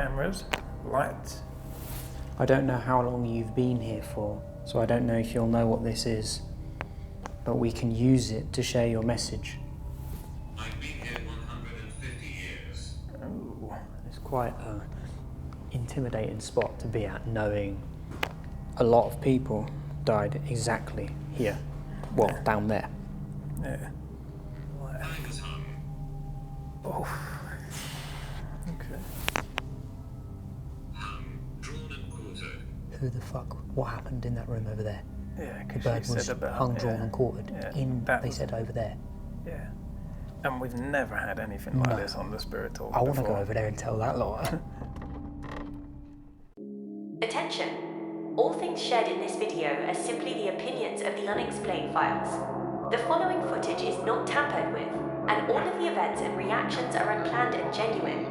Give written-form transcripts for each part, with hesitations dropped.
cameras, lights. I don't know how long you've been here for, so I don't know if you'll know what this is, but we can use it to share your message. I've been here 150 years. Ooh. It's quite an intimidating spot to be at, knowing a lot of people died exactly here. Well, down there. Yeah. Time is hung. Oh. Okay. Hung, drawn and quartered. Who the fuck? What happened in that room over there? Yeah, The 'cause bird she was said about, hung, drawn and quartered. Yeah, In, that they was- said over there. Yeah. And we've never had anything like No. this on the Spirit Talk I want to before. go over there and tell that lot. Attention! All things shared in this video are simply the opinions of the Unexplained Files. The following footage is not tampered with, and all of the events and reactions are unplanned and genuine.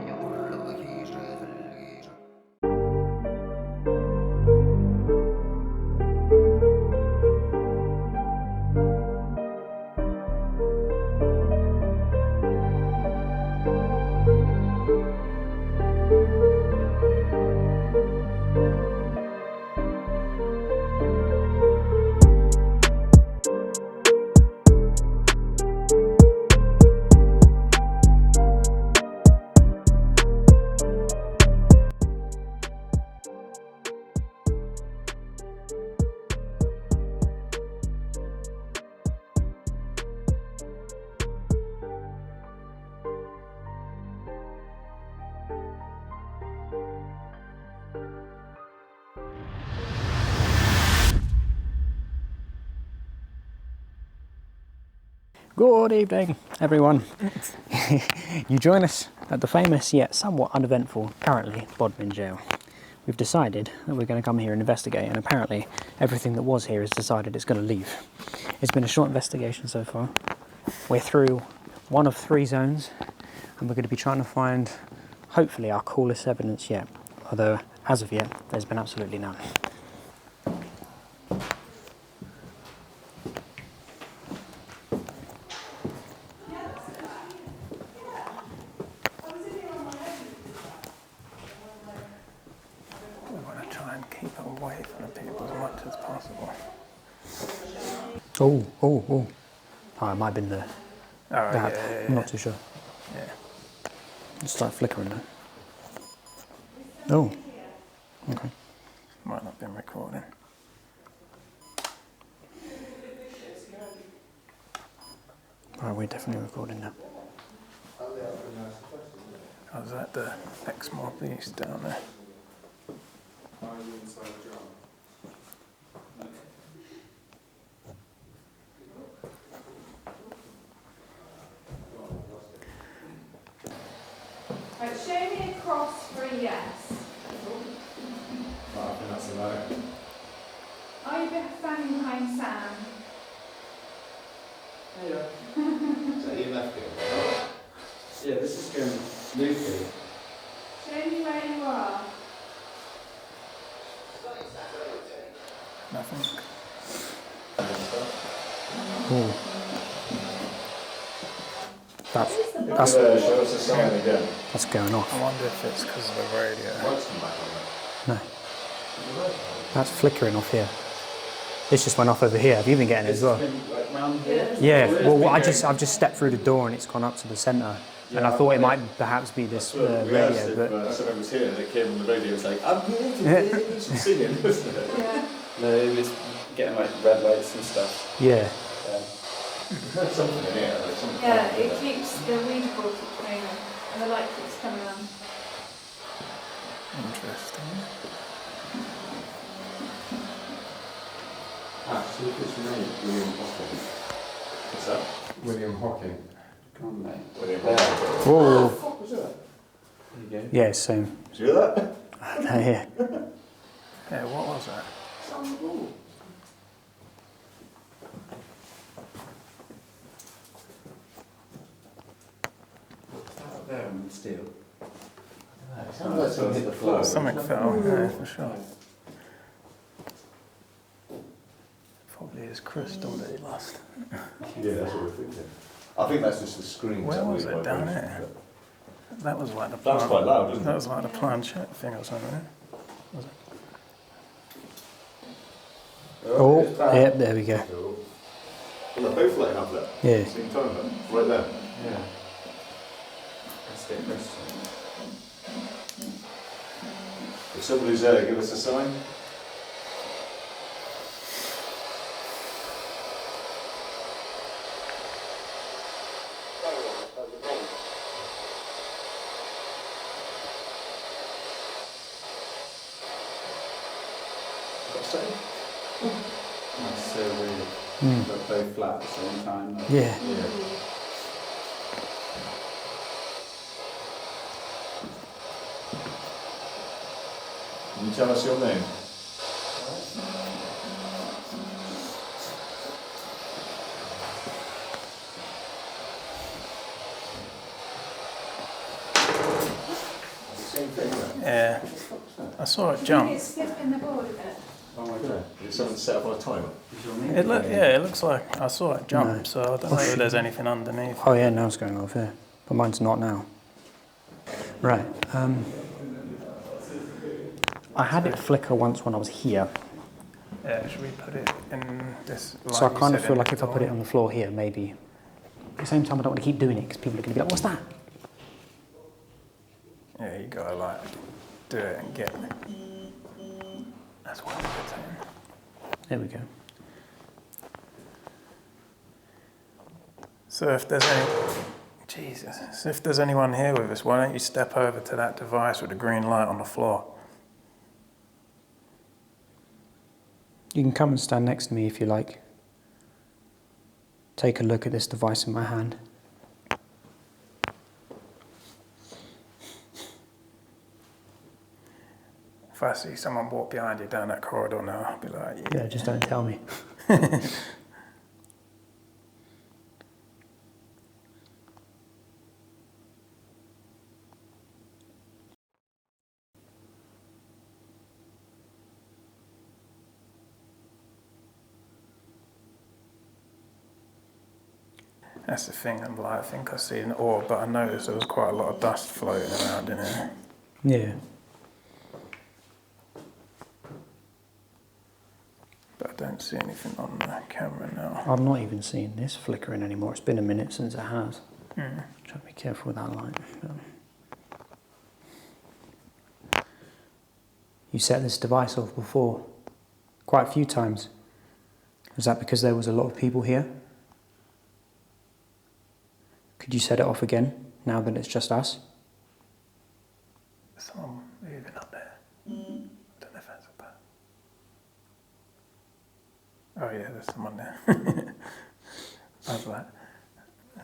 Good evening, everyone. You join us at the famous yet somewhat uneventful, currently, Bodmin Jail. We've decided that we're going to come here and investigate, and apparently everything that was here has decided it's going to leave. It's been a short investigation so far. We're through one of 3 zones, and we're going to be trying to find, hopefully, our coolest evidence yet. Although, as of yet, there's been absolutely none. We want to try and keep away from the people as much as possible. Oh, it might have been the Oh, that. yeah. I'm not too sure. Yeah. It's start flickering now. Oh, okay. Might not have been recording. Right, we're definitely recording now. I was at the ex-mob beast down there. Right, show me a cross for a yes. I think that's a no. Are you standing behind Sam? Is that your left ear? Yeah, this is going loopy. Show me where you are. Nothing. Oh. Show us the sign again. That's going off. I wonder if it's because of the radio. Lights come back on No. That's flickering off here. This just went off over here. Have you been getting it as well? like round here. Yeah. Well, I've just stepped through the door and it's gone up to the centre. And I thought it might perhaps be this radio, but someone was here and it came on the radio. It's like, I'm here to singing. Yeah. No, it was getting like red lights and stuff. yeah. There's something in here. Like something Yeah, it keeps the weed ball keeps moving and the light keeps coming on. Interesting. See if it's made William Hocking. What's that? William Hocking. Come on, mate. William Hocking. Whoa. What was that? There you go. Yeah, same. Did you hear that? Yeah. Yeah, what was that? It's on the wall. Out there on the steel. Sounds like something hit the floor. Something fell, yeah, for sure. Probably his crystal that he lost. Yeah, that's what we're thinking. I think that's just the screen. Where was it? Down there? That was like the That was quite loud, wasn't That it? was like the planchette thing or something. Was it? Oh, yep, there we go. Well, they're both lighting up there. Yeah. Same time, then. Right there. Yeah. That's the question. If somebody's there, give us a sign. That's so weird. They're both flat at the same time. Like, Yeah. Yeah. Can you tell us your name? Same thing, right? Yeah. I saw it jump. It's flipping the board a bit. Oh my god. Is it something set up on a timer? It looks like I saw it jump, No. so I don't know if there's anything underneath. Oh yeah, now it's going off here, but mine's not now. Right. I had it flicker once when I was here, Yeah, should we put it in this? so I you kind of said, feel in like the if I put it on the floor here, maybe. At the same time, I don't want to keep doing it because people are going to be like, "What's that?" Yeah, you gotta like do it and get it. That's what I'm saying. There we go. So if there's if there's anyone here with us, why don't you step over to that device with the green light on the floor? You can come and stand next to me if you like. Take a look at this device in my hand. If I see someone walk behind you down that corridor now, I'll be like, Yeah, just don't tell me. That's the thing, I'm like, I think I see an orb, but I noticed there was quite a lot of dust floating around in it. Yeah. But I don't see anything on the camera now. I'm not even seeing this flickering anymore. It's been a minute since it has. Mm. Try to be careful with that light. You set this device off before, quite a few times. Was that because there was a lot of people here? Could you set it off again, now that it's just us? There's someone moving up there. I don't know if that's a bat. Oh yeah, there's someone there. I was like, I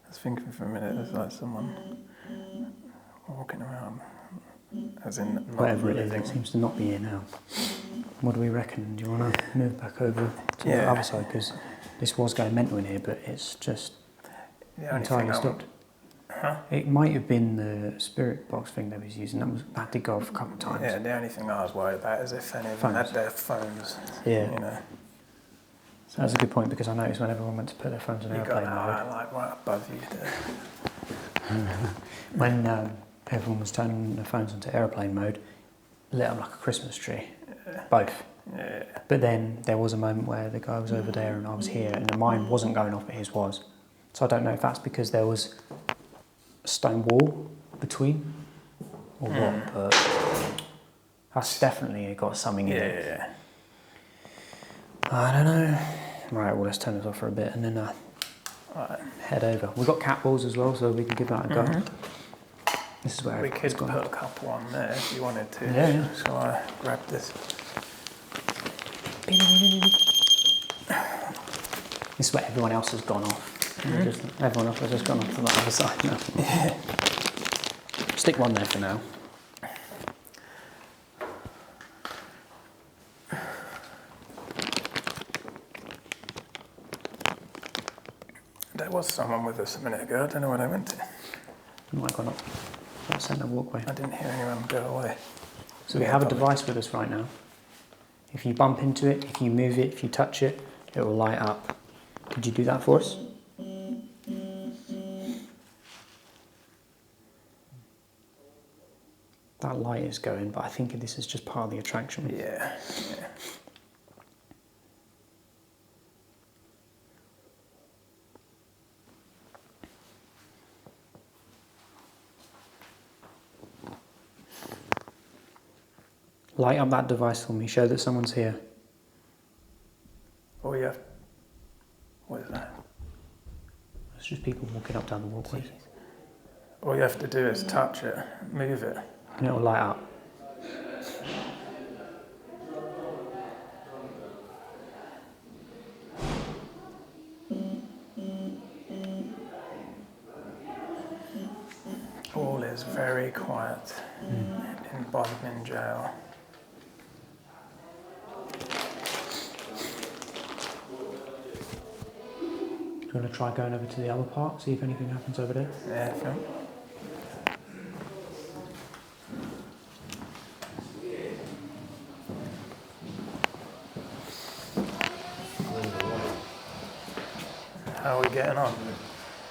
was thinking for a minute, there's like someone walking around, as in not Whatever it is, living. it seems to not be here now. What do we reckon? Do you want to move back over to the Yeah. other side? Because this was going mental in here, but it's just The only entirely thing stopped. It might have been the spirit box thing they was using. That did go off a couple of times. Yeah, the only thing I was worried about is if any of them Phones. had their phones. Yeah. You know, So that's a good point, because I noticed when everyone went to put their phones on you got airplane that mode, eye like right above you there. when everyone was turning their phones onto airplane mode, lit up like a Christmas tree. Both. Yeah. But then there was a moment where the guy was over there and I was here, and mine wasn't going off, but his was. So I don't know if that's because there was a stone wall between or what, but that's definitely got something in it. Yeah. I don't know. Right, well, let's turn this off for a bit and then Right. head over. We've got cat balls as well, so we can give that a go. This is where We everyone's could gone. put a couple on there if you wanted to. Yeah. So I grab this. This is where everyone else has gone off. Everyone else has just gone off to the other side now. Stick one there for now. There was someone with us a minute ago. I don't know where they went to. Might have gone up that centre walkway. I didn't hear anyone go away. So we have a device with us right now. If you bump into it, if you move it, if you touch it, it will light up. Could you do that for us? That light is going, but I think this is just part of the attraction. Yeah. Light up that device for me. Show that someone's here. Oh, yeah. What is that? It's just people walking up down the walkway. All you have to do is touch it, move it. And it'll light up. All is very quiet in Bodmin Jail. Do you want to try going over to the other part, see if anything happens over there? Yeah, Phil. How are we getting on?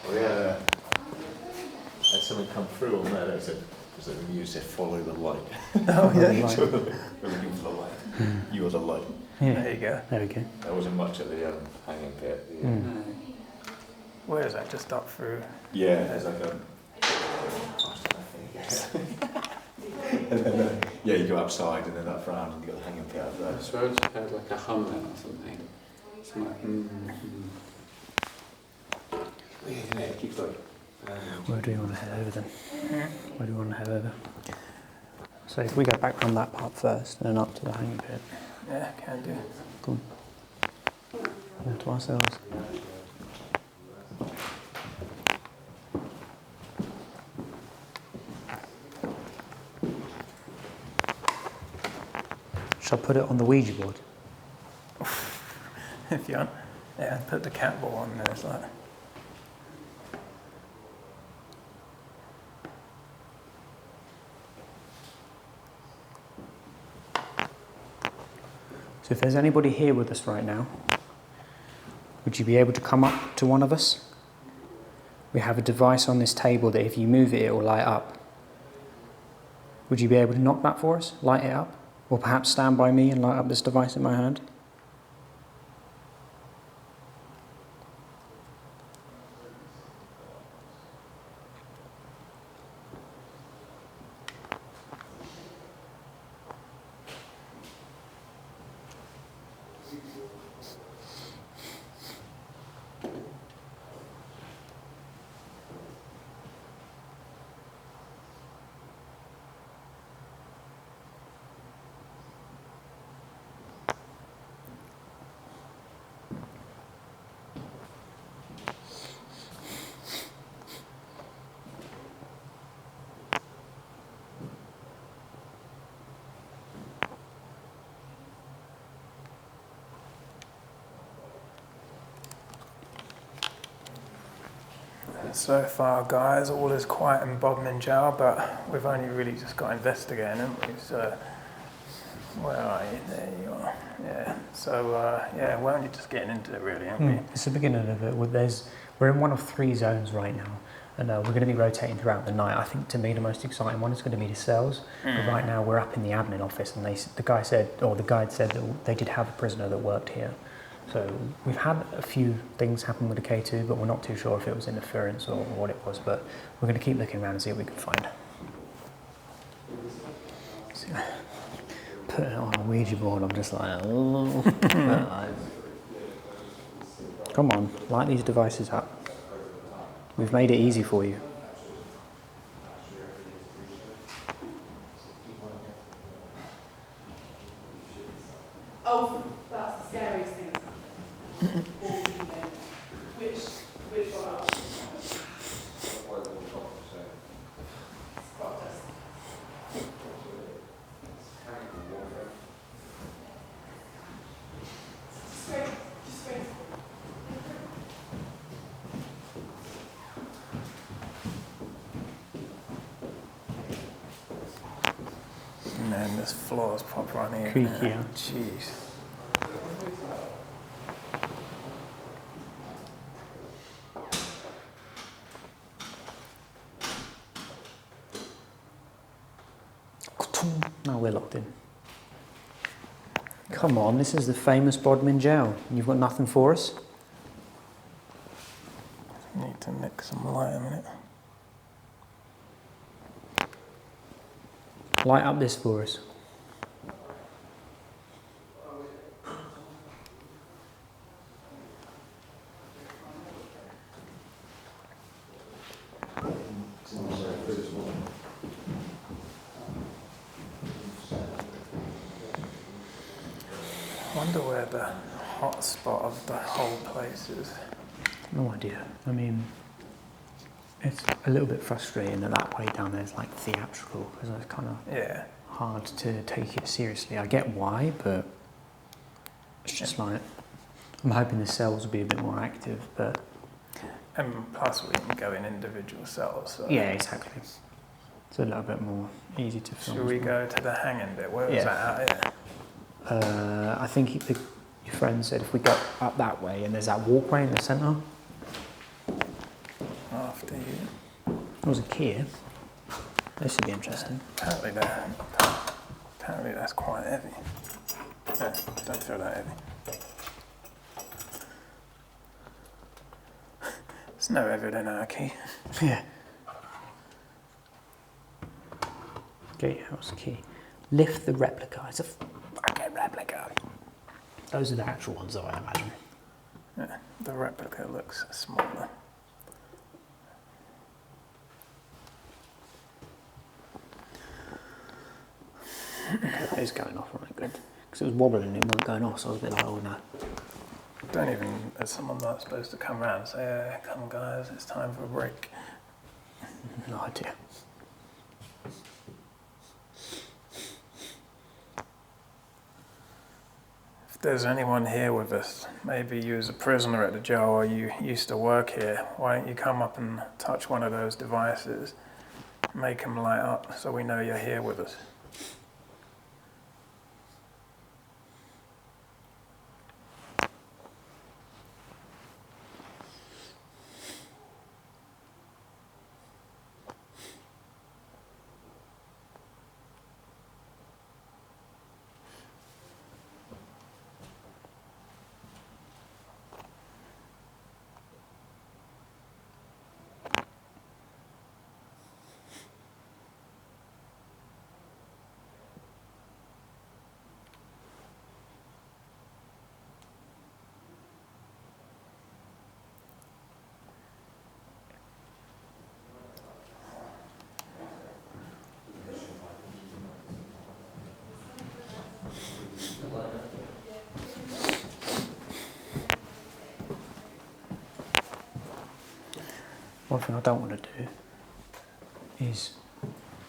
We had something come through on there. That said, because the music said follow the light. Oh, yeah. So we're looking for the light. You are the light. Yeah. There you go. There we go. There wasn't much at the hanging pit. Where is that? Just up through? Yeah, there's like a. And then, yeah, you go outside and then up round and you got the hanging pit up there. I swear I just heard like a hum then or something. Some like, Yeah, it keeps like. Where do we want to head over then? Where do we want to head over? So if we go back from that part first and then up to the hanging pit. Yeah, can do. Cool. Yeah, to ourselves. Shall I put it on the Ouija board? If you want. Yeah, put the cat ball on there. It's like. So if there's anybody here with us right now, would you be able to come up to one of us? We have a device on this table that if you move it, it will light up. Would you be able to knock that for us? Light it up? Or perhaps stand by me and light up this device in my hand? So far, guys, all is quiet in Bodmin Jail, but we've only really just got investigating, haven't we? So, where are you? There you are. Yeah. So, yeah, we're only just getting into it, really, aren't we? It's the beginning of it. We're in one of 3 zones right now, and we're going to be rotating throughout the night. I think to me the most exciting one is going to be the cells. But right now we're up in the admin office, and the guide said that they did have a prisoner that worked here. So we've had a few things happen with the K2, but we're not too sure if it was interference or what it was. But we're going to keep looking around and see what we can find. So, put it on a Ouija board. I'm just like, oh. Come on, light these devices up. We've made it easy for you. Oh, that's the scariest thing. Which one? Man, this floor is proper on here. Creaky, yeah. Jeez. No, we're locked in. Come on, this is the famous Bodmin Jail, and you've got nothing for us? Need to nick some light a minute. Light up this for us. I wonder where the hot spot of the whole place is. No idea. I mean, it's a little bit frustrating that way down there is like theatrical, because it's kind of Yeah. hard to take it seriously. I get why, but it's just like, I'm hoping the cells will be a bit more active, but... And plus we can go in individual cells. So. Yeah, exactly. It's a little bit more easy to film. Should we go to the hanging bit? Where was that out here? I think your friend said if we go up that way and there's that walkway in the centre. After you. There was a key here. This would be interesting. Apparently that's quite heavy. No, don't throw that heavy. It's no heavier than our key. Yeah. Gatehouse key. Lift the replica. It's a fucking replica. Those are the actual ones, though, I imagine. Yeah, the replica looks smaller. Okay, it's going off, right, good. Because it was wobbling, it wasn't going off, so I was a bit like, oh no. Don't even, as someone not supposed to come round and say, hey, come guys, it's time for a break. No idea. If there's anyone here with us, maybe you as a prisoner at the jail or you used to work here, why don't you come up and touch one of those devices, make them light up so we know you're here with us. One thing I don't want to do is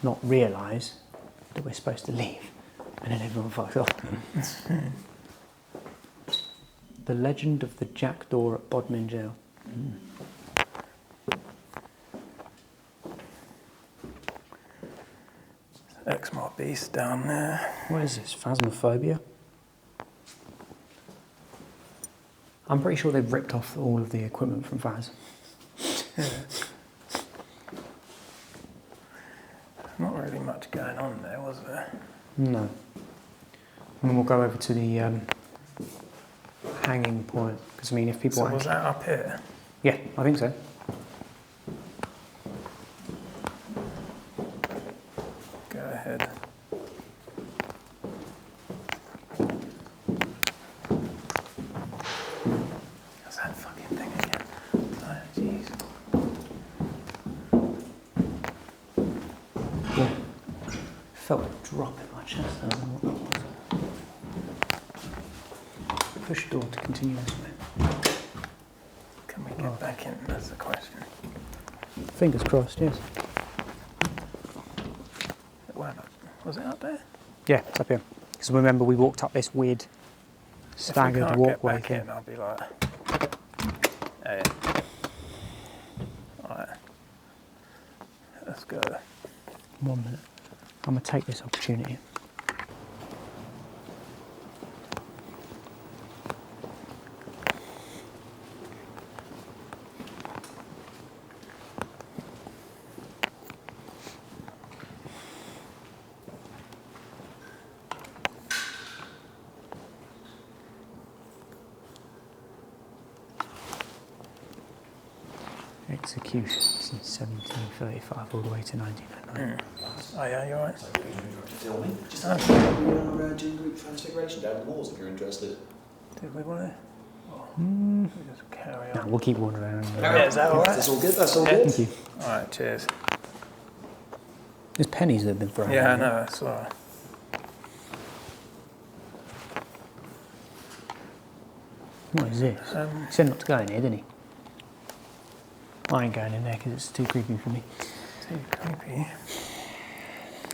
not realise that we're supposed to leave and then everyone fucks off. The legend of the jackdaw at Bodmin Jail. Exmore Beast down there. What is this? Phasmophobia? I'm pretty sure they've ripped off all of the equipment from Phas. Not really much going on there, was there? No. And then we'll go over to the hanging point, because I mean, if people So actually... was that up here? Yeah, I think so. Go ahead. What's that fucking thing again? Oh, jeez. Yeah. Felt a drop in my chest. I don't know what that was. Push door to continue this way. Can we get back in? That's the question. Fingers crossed, yes. Was it up there? Yeah, it's up here. Because remember, we walked up this weird staggered if we can't walkway get back thing. in, I'll be like, hey. Alright. Let's go. 1 minute. I'm going to take this opportunity. executions since 1735 all the way to 1909. Oh yeah, you're right. Filming. Just on our gym group transfiguration down the walls if you're interested. Did we want to? We just carry No, on. we'll keep wandering. Yeah, is that all right? That's all good, that's all Yeah. good. Thank you. All right, cheers. There's pennies that have been thrown. Yeah, I out. know, that's all right. What is this? He said not to go in here, didn't he? I ain't going in there because it's too creepy for me. Too creepy.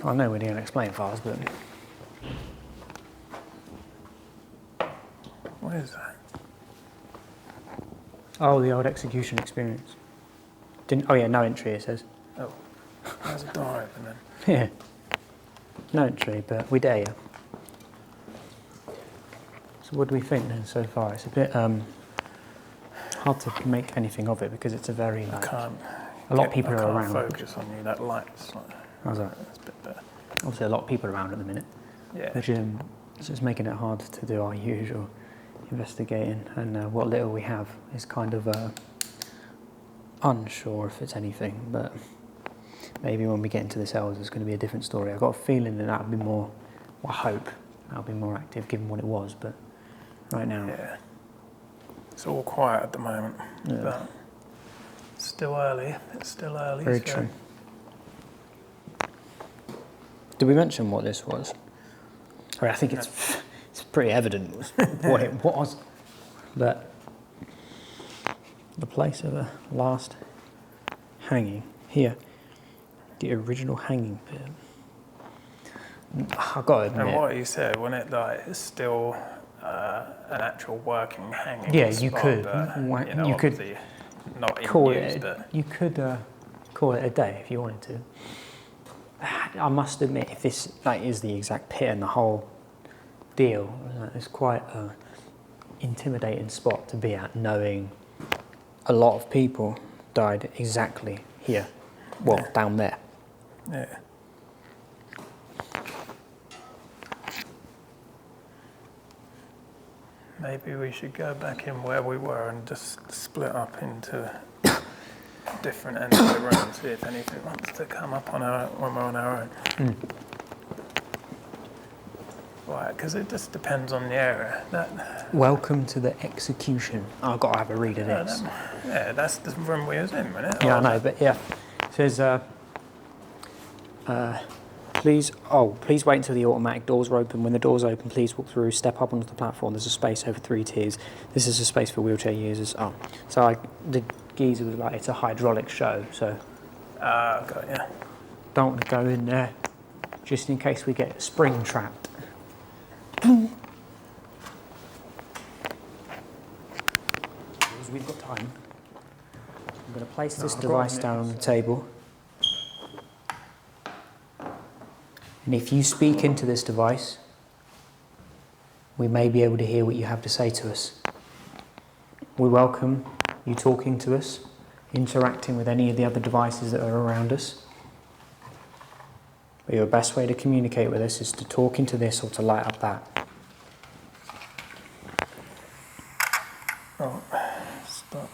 I know we're doing explain files, but What is that? oh, the old execution experience. Didn't? Oh yeah, no entry. It says. Oh, there's a door open then. Yeah. No entry, but we dare you. So what do we think then so far? It's a bit hard to make anything of it because it's a very I like can't. a lot of people I are can't around. focus on you. That light's like. How's that? That's a bit better. Obviously, a lot of people around at the minute. Yeah. Which so it's making it hard to do our usual investigating, and what little we have is kind of unsure if it's anything, but maybe when we get into the cells it's going to be a different story. I've got a feeling that that'll be more, well, I hope that'll be more active given what it was, but right now... Yeah. It's all quiet at the moment, Yeah. but it's still early. It's still early. Very so true. Did we mention what this was? Sorry, I think it's pretty evident what it was, but the place of the last hanging here, the original hanging pit. I've got to admit, And what you said, when it like it's still an actual working hanging Yeah, spot, you could. but, You could obviously not in call use, it. but You could call it a day if you wanted to. I must admit, if this is the exact pit and the whole deal, it's quite an intimidating spot to be at, knowing a lot of people died exactly here, well, down there. yeah. Maybe we should go back in where we were and just split up into different ends of the room, see if anything wants to come up on when we're on our own. Right, because it just depends on the area. Welcome to the execution. I've got to have a read of this. Yeah, that's the room we was in, wasn't it? Yeah, I know, but yeah. It says, please wait until the automatic doors are open. When the doors open, please walk through, step up onto the platform. There's a space over 3 tiers. This is a space for wheelchair users. Oh, so the geezer was like, it's a hydraulic show, so Got it, yeah. don't want to go in there just in case we get spring trapped. Because we've got time. I'm going to place this device down on the table. And if you speak into this device, we may be able to hear what you have to say to us. We welcome you talking to us, interacting with any of the other devices that are around us. But your best way to communicate with us is to talk into this or to light up that. Oh, stop.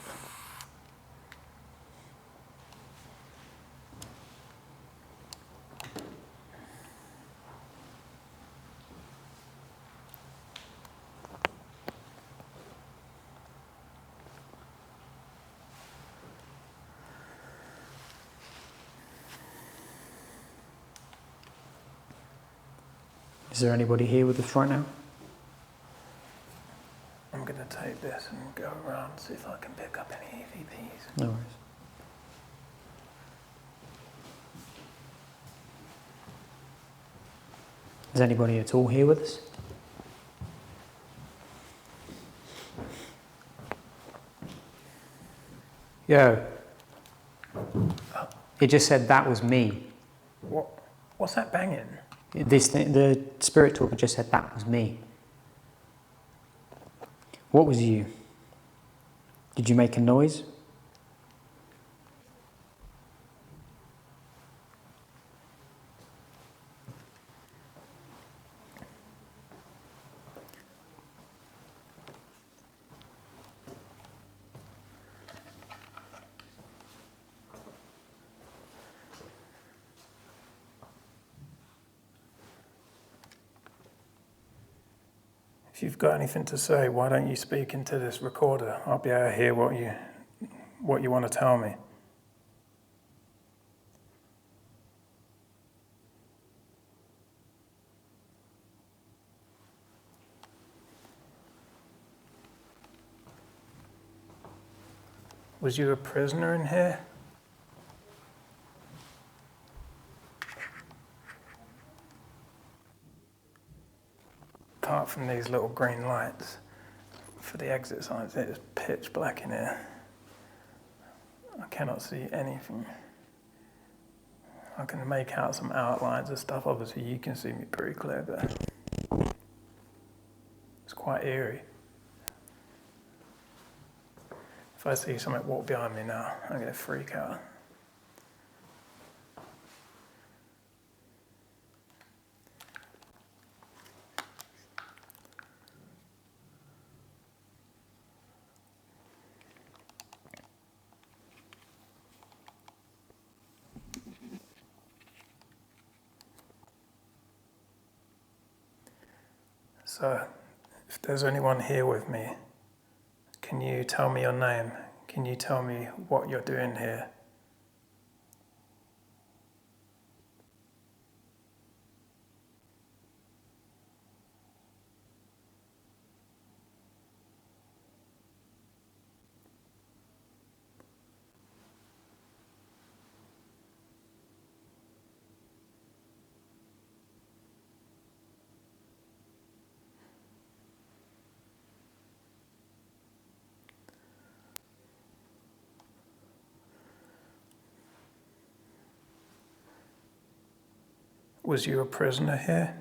Is there anybody here with us right now? I'm going to take this and go around, see if I can pick up any EVPs. No worries. Is anybody at all here with us? Yo. It just said that was me. What's that banging? This thing, the spirit talker just said that was me. What was you? Did you make a noise? If you've got anything to say, why don't you speak into this recorder? I'll be able to hear what you want to tell me. Was you a prisoner in here? Apart from these little green lights for the exit signs, it is pitch black in here. I cannot see anything. I can make out some outlines and stuff. Obviously, you can see me pretty clear, but it's quite eerie. If I see something walk behind me now, I'm going to freak out. So, if there's anyone here with me, can you tell me your name? Can you tell me what you're doing here? Was you a prisoner here?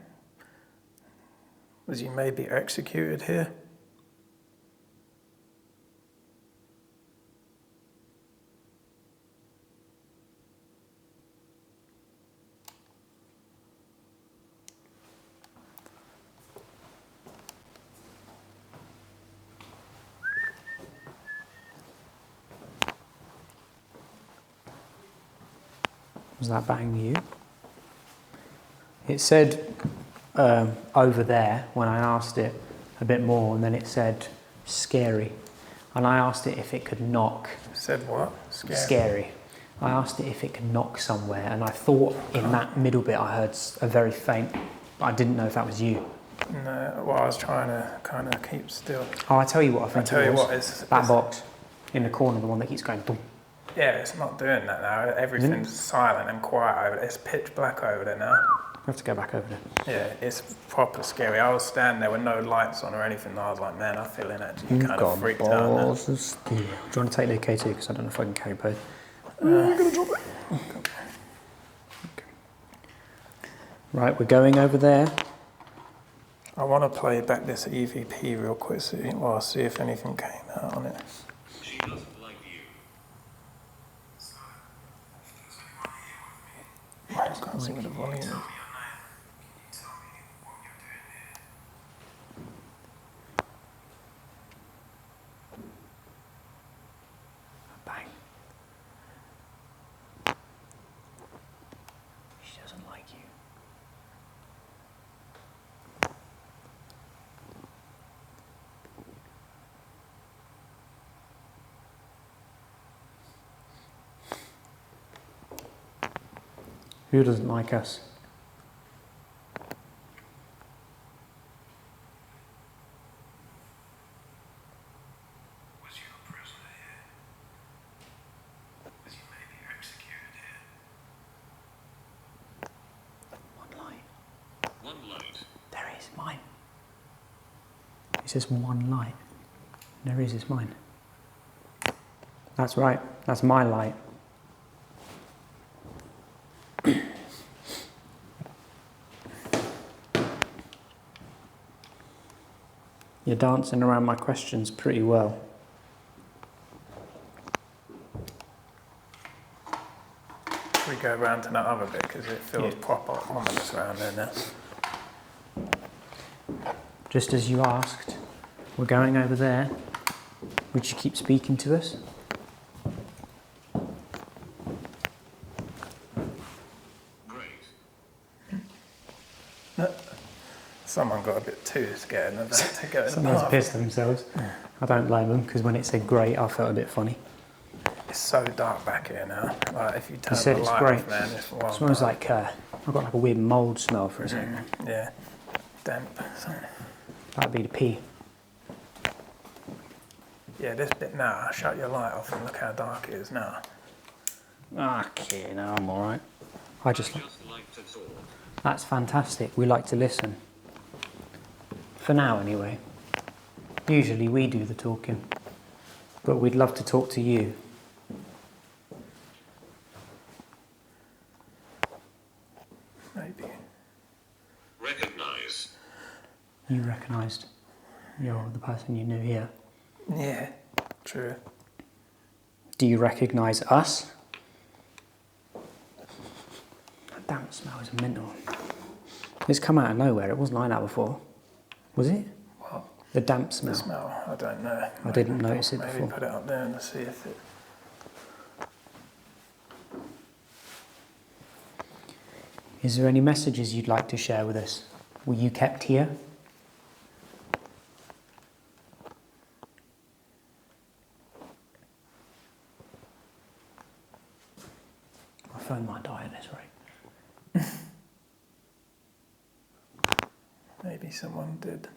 Was you maybe executed here? Was that bang you? It said over there when I asked it a bit more, and then it said scary. And I asked it if it could knock. Said what? Scary. Scary. I asked it if it could knock somewhere, and I thought in that middle bit I heard a very faint, but I didn't know if that was you. No, well, I was trying to kind of keep still. Oh, I tell you what I think I tell it you was. what, it's that box in the corner, the one that keeps going boom. Yeah, it's not doing that now. Everything's silent and quiet over there. It's pitch black over there now. We have to go back over there. Yeah, it's proper scary. I was standing there with no lights on or anything. And I was like, man, I'm feeling actually kind of freaked out now. Balls of steel. Do you want to take the AK2? Because I don't know if I can carry both. I'm going to drop it. Okay. Right, we're going over there. I want to play back this EVP real quick, I'll see if anything came out on it. She doesn't like you. I can't see what the volume is. Bang. She doesn't like you. Who doesn't like us? Was you a prisoner here? Was you maybe executed here? One light. One light. There is mine. It says one light. There is mine. That's right. That's my light. You're dancing around my questions pretty well. We go round to that other bit because it feels proper ominous around there now. Just as you asked, we're going over there. Would you keep speaking to us? Great. Someone got a bit too scared of that to go in the Someone's bath. pissed themselves. I don't blame them, because when it said great, I felt a bit funny. It's so dark back here now. Like if you turn said the it's light great. off, man, it's wild. It smells dark. like, I've got like a weird mould smell for a second. Yeah, damp. Something. That'd be the pee. Yeah, this bit now. Shut your light off and look how dark it is now. Okay, no, I'm alright. I just Just like to talk. That's fantastic. We like to listen. For now, anyway. Usually we do the talking, but we'd love to talk to you. Maybe. Recognize. You recognised you're the person you knew here. Yeah, true. Do you recognise us? That damp smell is mental. It's come out of nowhere. It wasn't like that before. Was it? What? The damp smell. The smell, I don't know. I didn't notice it Maybe before. put it up there and see if it... Is there any messages you'd like to share with us? Were you kept here? My phone might die at this rate. Maybe someone did.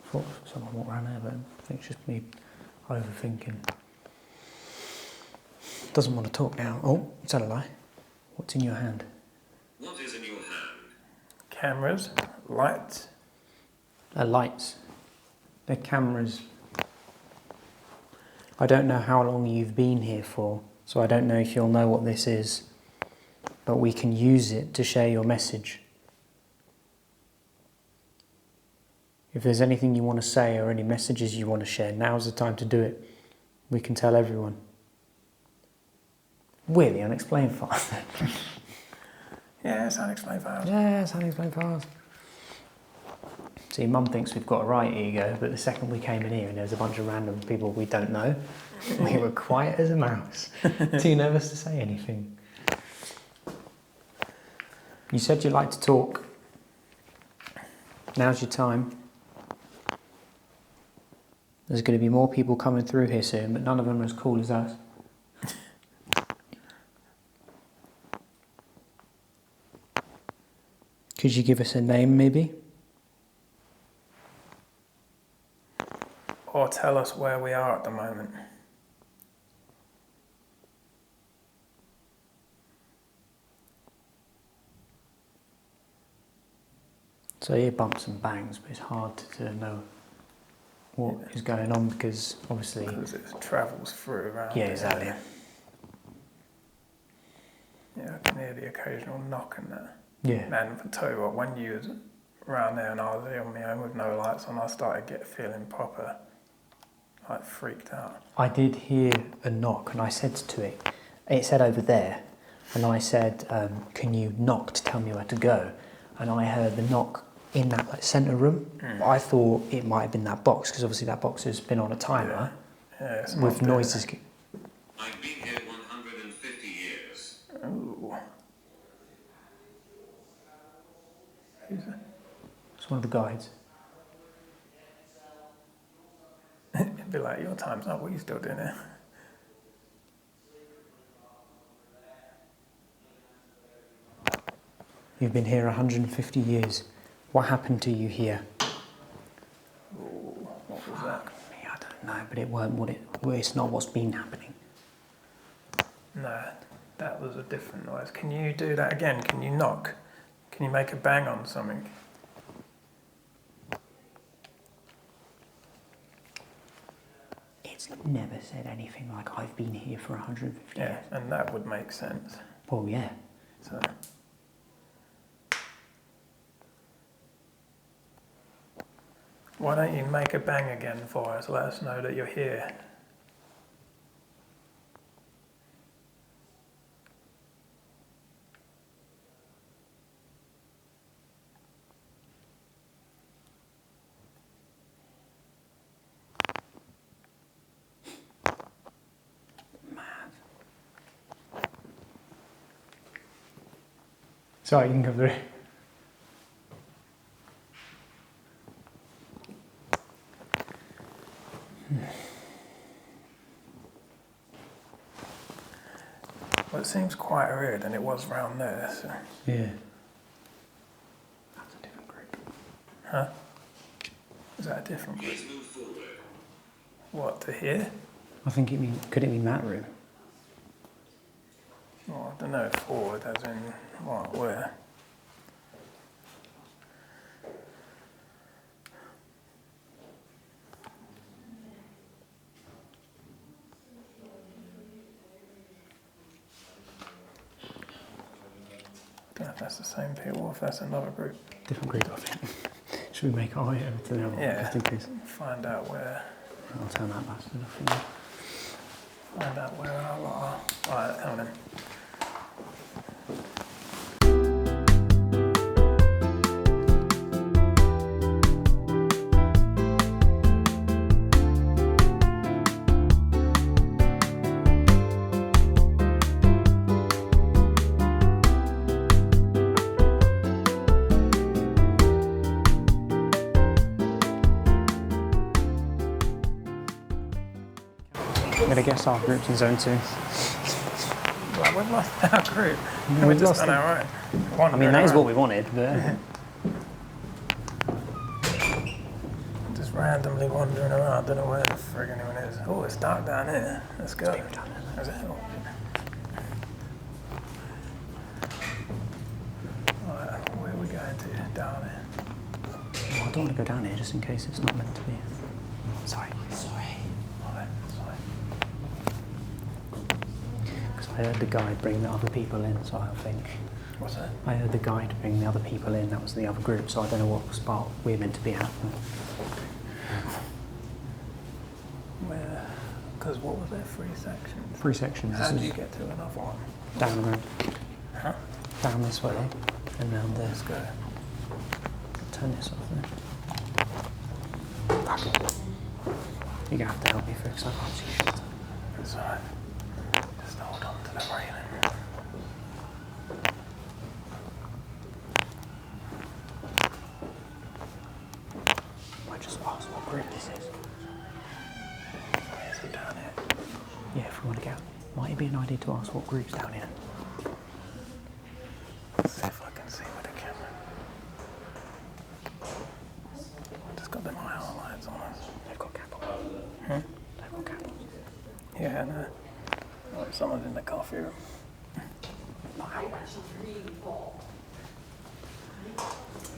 I thought someone walked around there, but I think it's just me overthinking. Doesn't want to talk now. Oh, is that a lie? What's in your hand? What is in your hand? Cameras, lights. Lights. They're cameras. I don't know how long you've been here for, so I don't know if you'll know what this is, but we can use it to share your message. If there's anything you want to say or any messages you want to share, now's the time to do it. We can tell everyone. We're the unexplained files. Yeah, it's unexplained files. Yeah, it's unexplained files. See, Mum thinks we've got a right ego, but the second we came in here and there's a bunch of random people we don't know, we were quiet as a mouse. Too nervous to say anything. You said you'd like to talk. Now's your time. There's going to be more people coming through here soon, but none of them are as cool as us. Could you give us a name, maybe? Or tell us where we are at the moment. So you hear bumps and bangs, but it's hard to know what is going on because obviously... Because it travels through around. Yeah, the exactly. area. Yeah, I can hear the occasional knock and that. Yeah. Man, I tell you what, when you was around there and I was here on my own with no lights on, I started feeling proper, like freaked out. I did hear a knock and I said to it, it said over there, and I said, can you knock to tell me where to go? And I heard the knock in that like centre room. I thought it might have been that box, because obviously that box has been on a timer Yeah, it's with not noises. I've been here 150 years. Ooh. Who's that? It's one of the guides. It'd be like, your time's up, what are you still doing here? You've been here 150 years. What happened to you here? Ooh, what was that? Me, I don't know, but it weren't what it's not what's been happening. No, that was a different noise. Can you do that again? Can you knock? Can you make a bang on something? It's never said anything like I've been here for 150 Yeah, years. and that would make sense. Well, yeah. So, why don't you make a bang again for us? Let us know that you're here. Man, Sorry, you can come through. Well, it seems quite weird, and it was round there, so. Yeah. That's a different group. Huh? Is that a different group? Please move forward. What, to here? I think could it mean that room? Well, I don't know, forward as in, what, where? I don't know if that's the same people or if that's another group. Different group, I think. Should we make our way over to the other one, Yeah. just in case? Find out where. I'll turn that bastard off for you. Find out where our lot are. Right, come on in. I'm gonna guess our group's in zone 2. Well, we've lost our group. We've We've lost just done it. alright. I mean, that is what we wanted, but Just randomly wandering around, don't know where the frig anyone is. Oh, it's dark down here. Let's go. Is it? Oh. Right, where are we going to? Down here. well, I don't want to go down here just in case it's not meant to be. Sorry. Right, sorry. Because I heard the guide bring the other people in, so I think. What's that? I heard the guide bring the other people in, that was the other group, so I don't know what spot we're meant to be at. Where? Because what was there? 3 sections. 3 sections. How This do is you get to another one? down around, Huh? down this way, and round there. Let's go. Turn this off then. Fuck it. You're gonna have to help me fix that. Oh, shit. It's alright. Just hold on to the railing. I just ask what group this is. Is it down here? Yeah, if we want to get out. Might it be an idea to ask what group's down here? Let's see if I can see with the camera. Just got them IR lights on us. They've got candles. Hmm? They've got candles. Yeah, no. Oh, someone's in the coffee room. Not out.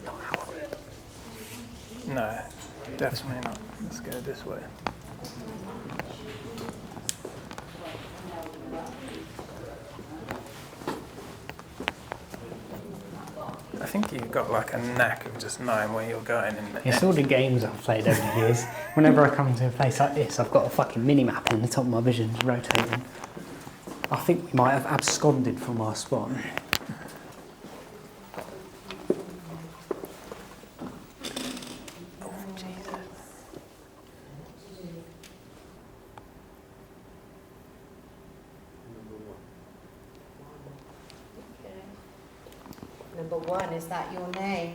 Not out. No, definitely not. Let's go this way. I think you've got like a knack of just knowing where you're going. It's all the games I've played over the years. Whenever I come into a place like this, I've got a fucking mini-map in the top of my vision rotating. I think we might have absconded from our spot. Number 1, is that your name?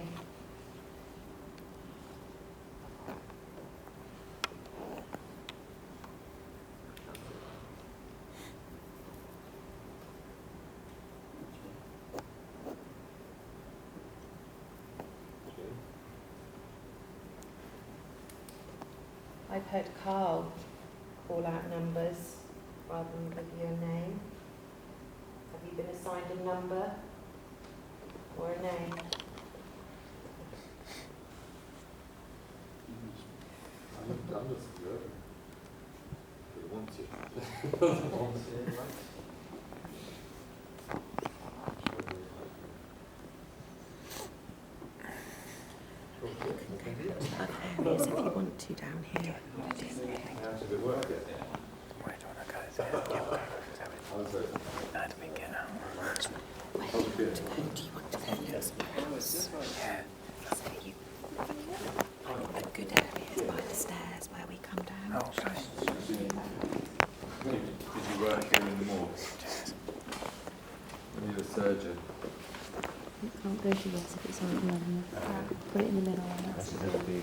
I've heard Carl call out numbers rather than give you a name. Have you been assigned a number or a name? I haven't done this forever. But I want to. Areas if you want to down here. How should it work? Where do you want to go? Is it? How's it? How do we get out? Where do you want to go? Do you want to go to this house? Yeah. So you find a good area by the stairs where we come down. Oh, okay. Did you work here in the morgue? I need a surgeon. go to this if it's on the other. Put it in the middle. And that's it. It'll be.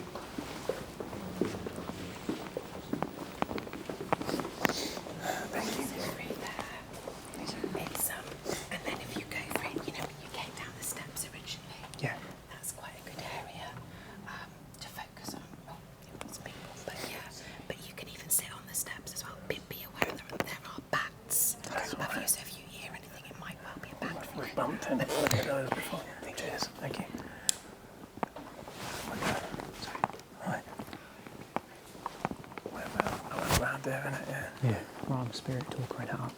It's and then if you go for it, you know, when you came down the steps originally, Yeah. that's quite a good area to focus on. Well, it's people, but yeah, but you can even sit on the steps as well. Be aware there are bats above you, so if you hear anything, it might well be a bat. We've bumped into those before. Cheers. Thank you. Right. We're around there, isn't it? Yeah. Yeah. Right, spirit talk right up.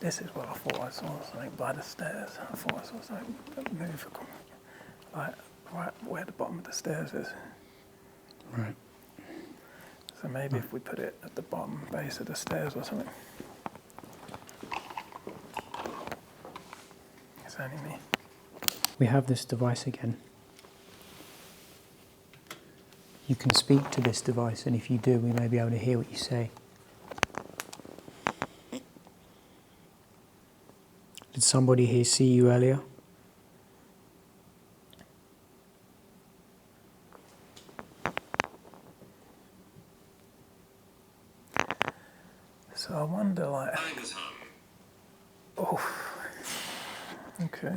This is what I thought I saw, something by the stairs. I thought I saw something move, like right where the bottom of the stairs is. Right. So maybe if we put it at the bottom base of the stairs or something. It's only me. We have this device again. You can speak to this device, and if you do, we may be able to hear what you say. Did somebody here see you earlier? So I wonder, like, Tiger's hung. oh, okay.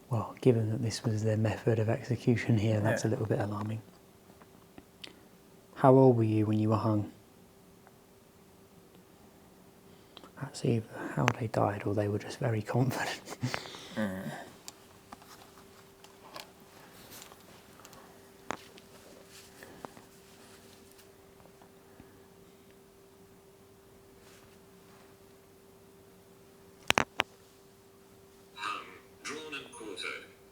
Well, given that this was their method of execution here, that's a little bit alarming. How old were you when you were hung? That's either how they died or they were just very confident. Hung, drawn and quartered.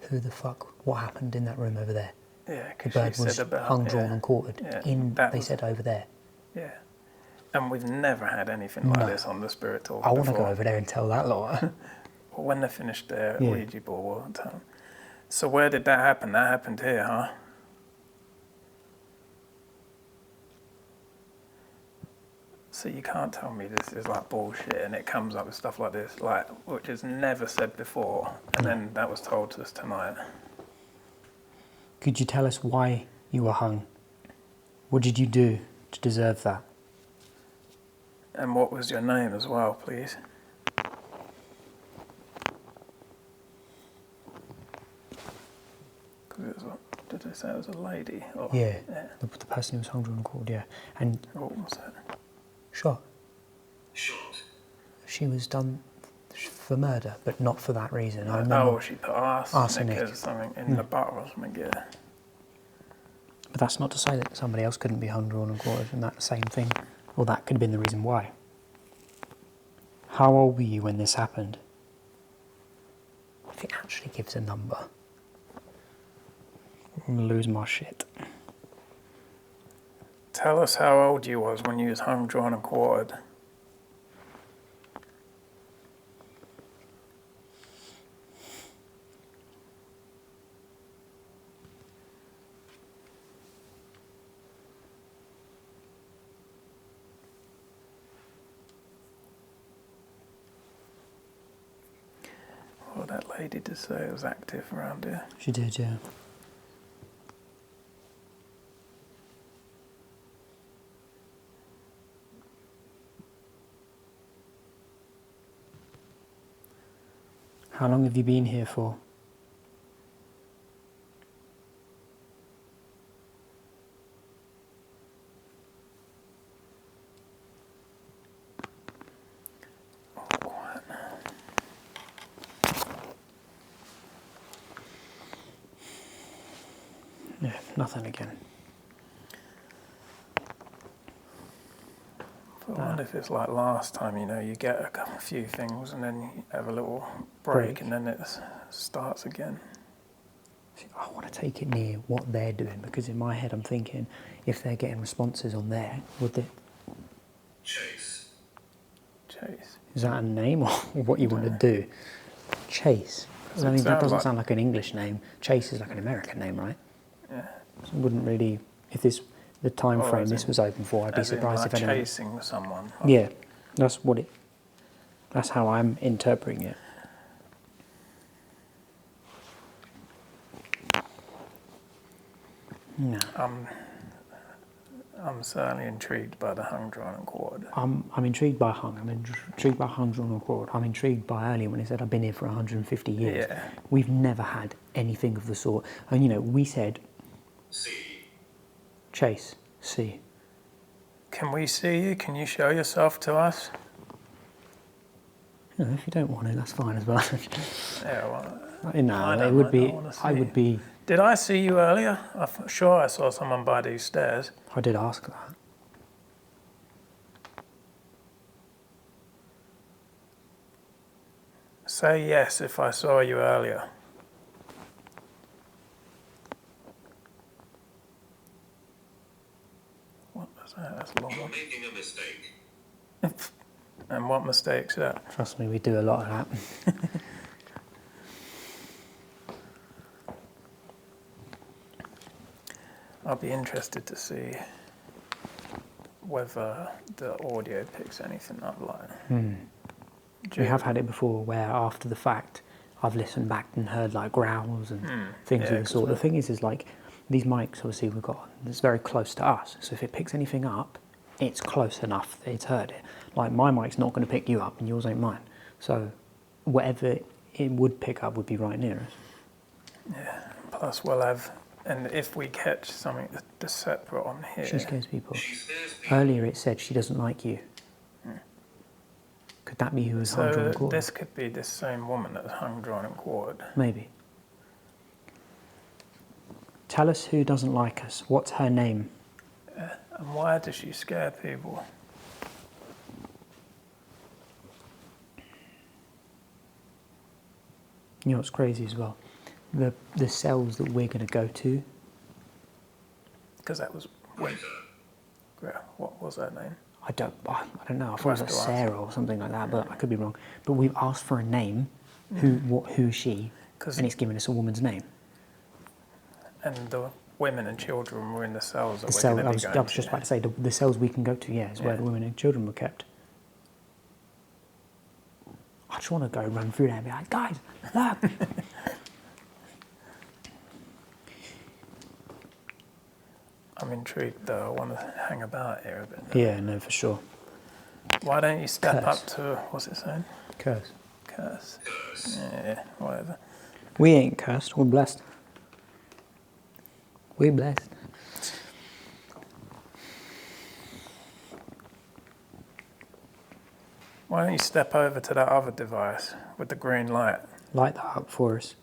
Who the fuck? What happened in that room over there? Yeah, The because bird she was said about hung, drawn and quartered. Yeah, They said over there. Yeah. And we've never had anything like No. this on the Spirit Talk I want to before. go over there and tell that lot. Well, when they finished their Yeah. Ouija board, we'll tell them. So where did that happen? That happened here, huh? So you can't tell me this is like bullshit and it comes up with stuff like this, like which is never said before, and then that was told to us tonight. Could you tell us why you were hung? What did you do to deserve that? And what was your name as well, please? Did they say it was a lady? Or, Yeah. The person who was hung, drawn and quartered, yeah. And What was that? shot. Shot. She was done for murder, but not for that reason. I remember. Oh, she put arsenic or something in the butter or something, yeah. But that's not to say that somebody else couldn't be hung, drawn and quartered and that same thing. Or that could have been the reason why. How old were you when this happened? If it actually gives a number, I'm going to lose my shit. Tell us how old you was when you was hung, drawn and quartered. Well, that lady did say it was active around here. She did, yeah. How long have you been here for? Oh, quiet now. Yeah, nothing again. But I wonder if it's like last time, you know, you get a few things and then you have a little break and then it starts again. I want to take it near what they're doing, because in my head I'm thinking, if they're getting responses on there, would they... Chase. Chase. Is that a name or what you want to do? Chase. I mean, that doesn't sound like an English name. Chase is like an American name, right? Yeah. So it wouldn't really... If this... the time frame as this in- was open for, I'd be as in, surprised like, if anyone... chasing someone. Yeah, that's what it... That's how I'm interpreting it. No. I'm certainly intrigued by the hung, drawn and quartered. I'm intrigued by hung. I'm intrigued by hung, drawn and quartered. I'm intrigued by earlier when he said I've been here for 150 years. Yeah. We've never had anything of the sort. And you know, we said chase, see. Can we see you? Can you show yourself to us? You know, if you don't want it, that's fine as well. Yeah, well, No, it would be. I would be. Did I see you earlier? I'm sure I saw someone by these stairs. I did ask that. Say yes if I saw you earlier. What was that? That's a long You're one. making a mistake. And what mistake's that? Trust me, we do a lot of that. I'll be interested to see whether the audio picks anything up like. We have had it before where after the fact I've listened back and heard like growls and things Yeah, of the 'cause sort. The thing is like these mics obviously we've got, it's very close to us. So if it picks anything up, it's close enough that it's heard it. Like my mic's not going to pick you up and yours ain't mine. So whatever it would pick up would be right near us. Yeah, plus we'll have, and if we catch something that's separate on here. She scares people. She scares people. Earlier it said she doesn't like you. Could that be who was hung, drawn and So quartered? this could be this same woman that's hung, drawn and quartered. Maybe. Tell us who doesn't like us. What's her name? And why does she scare people? You know what's crazy as well? The cells that we're going to go to. Because that was, what was that name? I don't know. I thought it was like Sarah or something like that, but I could be wrong. But we've asked for a name. Who's she? And it's given us a woman's name. And the women and children were in the cells that The we're cell. going I to be was going just to. about to say the cells we can go to. Yeah, is where the women and children were kept. I just want to go run through there and be like, guys, look. I'm intrigued though. I want to hang about here a bit. Yeah, no, for sure. Why don't you step Curse. up to, what's it saying? Curse. Curse. Yeah, whatever. We ain't cursed. We're blessed. We're blessed. Why don't you step over to that other device with the green light? Light that up for us.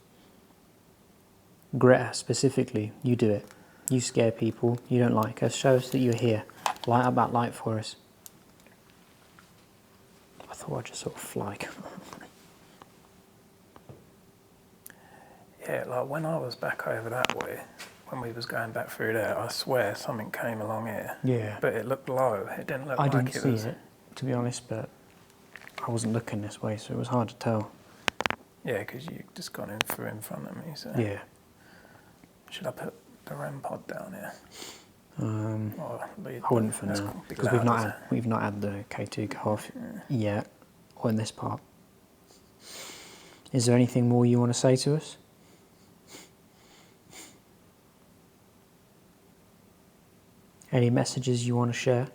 Greta, specifically, you do it. You scare people. You don't like us. Show us that you're here. Light up that light for us. I thought I'd just sort of fly. Yeah, like when I was back over that way, when we was going back through there, I swear something came along here. Yeah. But it looked low. It didn't look I like didn't it see was. it, to be honest, but I wasn't looking this way, so it was hard to tell. Yeah, because you just gone in through in front of me. So. Yeah. Should I put the REM pod down here? Or leave I wouldn't for that's now, big because loud, we've not had the K2 go off yet, or in this part. Is there anything more you want to say to us? Any messages you want to share?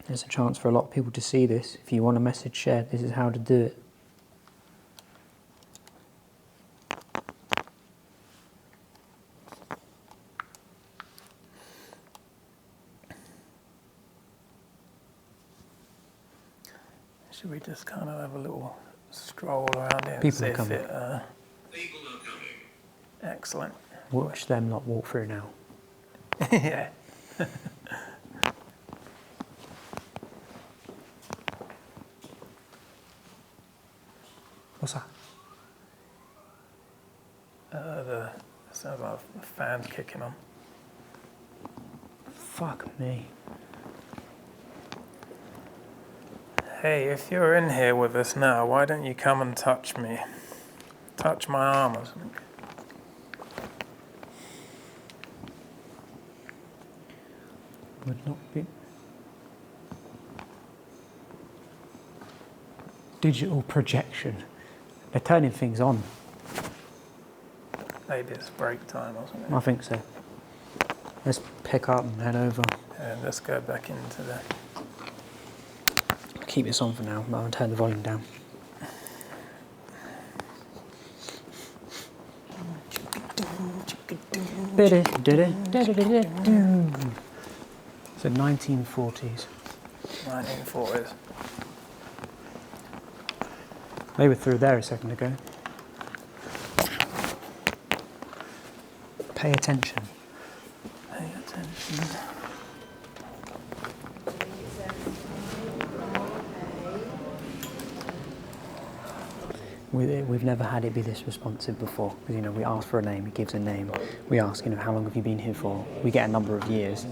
There's a chance for a lot of people to see this. If you want a message shared, this is how to do it. Should we just kind of have a little stroll around here? People and are see coming. if it, People are coming. excellent. Watch them lot walk through now. Yeah. What's that? The sounds like a fan's kicking on. Fuck me. Hey, if you're in here with us now, why don't you come and touch me? Touch my arm or something. Would not be. Digital projection. They're turning things on. Are maybe it's break time or something. I think so. Let's pick up and head over. And let's go back into the... I'll keep this on for now, but I'll turn the volume down. So 1940s. 1940s. They were through there a second ago. Pay attention. Pay attention. We've never had it be this responsive before. Because, you know, we ask for a name, he gives a name. We ask, you know, how long have you been here for? We get a number of years.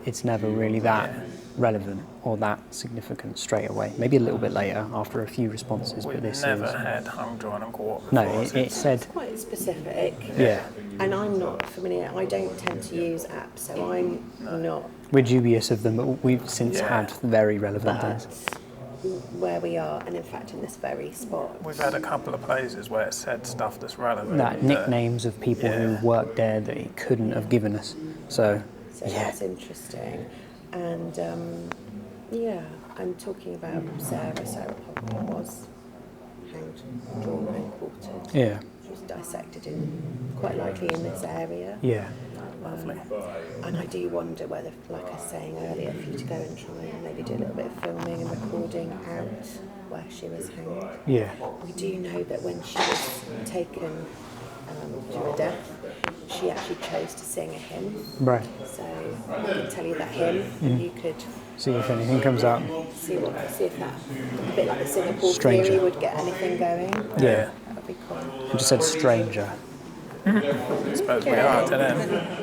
It's never really that relevant or that significant straight away. Maybe a little bit later after a few responses, but this never is... had hung, drawn and quartered No, before, it said... It's quite specific. Yeah. And I'm not familiar. I don't tend to use apps, so I'm not. We're dubious of them, but we've since had very relevant things. Where we are, and in fact in this very spot. We've had a couple of places where it said stuff that's relevant. That nicknames of people who worked there that it couldn't have given us. So that's interesting. And yeah, I'm talking about Sarah. Sarah Potter was hanged, drawn and quartered. Yeah. She was dissected quite likely in this area. Yeah. Lovely. And I do wonder whether, like I was saying earlier, for you to go and try and maybe do a little bit of filming and recording out where she was hanged. Yeah. We do know that when she was taken to her death, she actually chose to sing a hymn. Right. So I can tell you that hymn, and you could see if anything comes out. See if that, a bit like the Singapore Stranger. theory, would get anything going. Yeah. That would be cool. It just said stranger. I suppose we are today.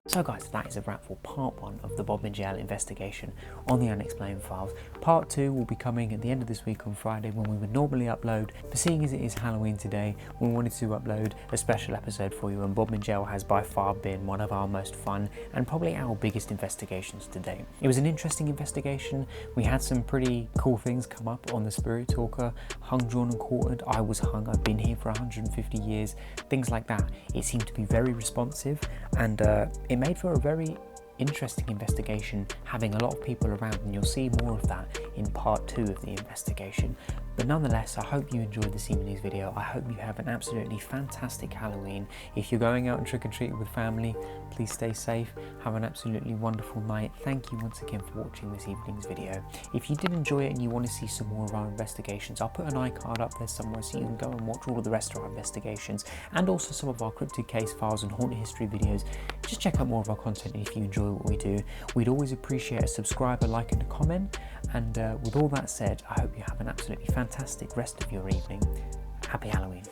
So guys, that is a wrap for part 1 of the Bodmin Jail investigation on the Unexplained Files. Part 2 will be coming at the end of this week on Friday when we would normally upload, but seeing as it is Halloween today, we wanted to upload a special episode for you, and Bodmin Jail has by far been one of our most fun and probably our biggest investigations to date. It was an interesting investigation. We had some pretty cool things come up on the Spirit Talker, hung, drawn and quartered. I was hung, I've been here for 150 years, things like that. It seemed to be very responsive, and it made for a very interesting investigation, having a lot of people around, and you'll see more of that in part 2 of the investigation. But nonetheless, I hope you enjoyed this evening's video. I hope you have an absolutely fantastic Halloween. If you're going out and trick-or-treating with family, please stay safe. Have an absolutely wonderful night. Thank you once again for watching this evening's video. If you did enjoy it and you want to see some more of our investigations, I'll put an iCard up there somewhere so you can go and watch all of the rest of our investigations, and also some of our cryptid case files and haunted history videos. Just check out more of our content if you enjoy what we do. We'd always appreciate a subscribe, a like and a comment. And with all that said, I hope you have an absolutely fantastic rest of your evening. Happy Halloween.